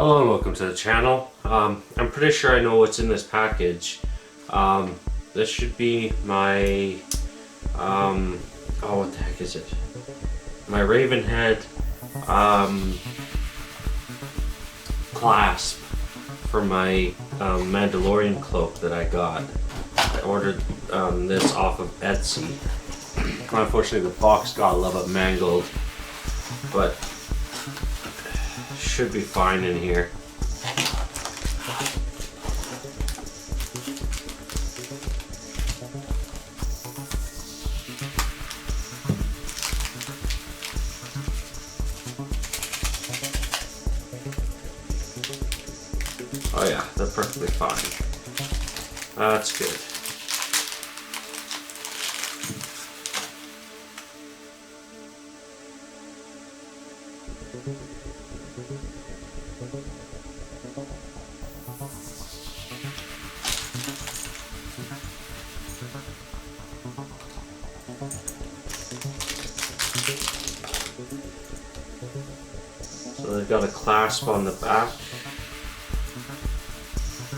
Hello and welcome to the channel. I'm pretty sure I know what's in this package. This should be my, oh, what the heck is it? My Ravenhead Clasp for my Mandalorian cloak that I got. I ordered this off of Etsy. Unfortunately the box got a little bit mangled, but should be fine in here. Oh yeah, they're perfectly fine. That's good. So they've got a clasp on the back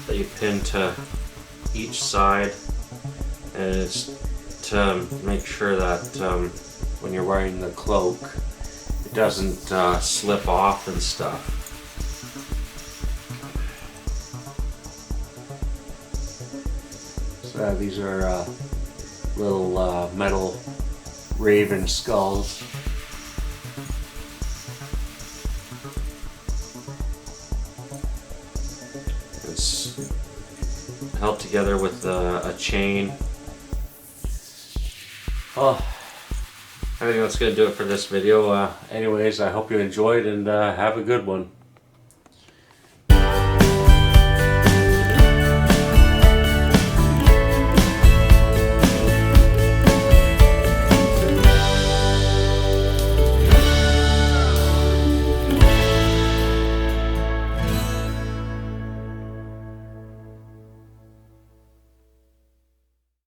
that you pin to each side, and it's to make sure that when you're wearing the cloak it doesn't slip off and stuff. So these are little metal raven skulls. It's held together with a chain. Well, I think that's going to do it for this video. Anyways, I hope you enjoyed and have a good one.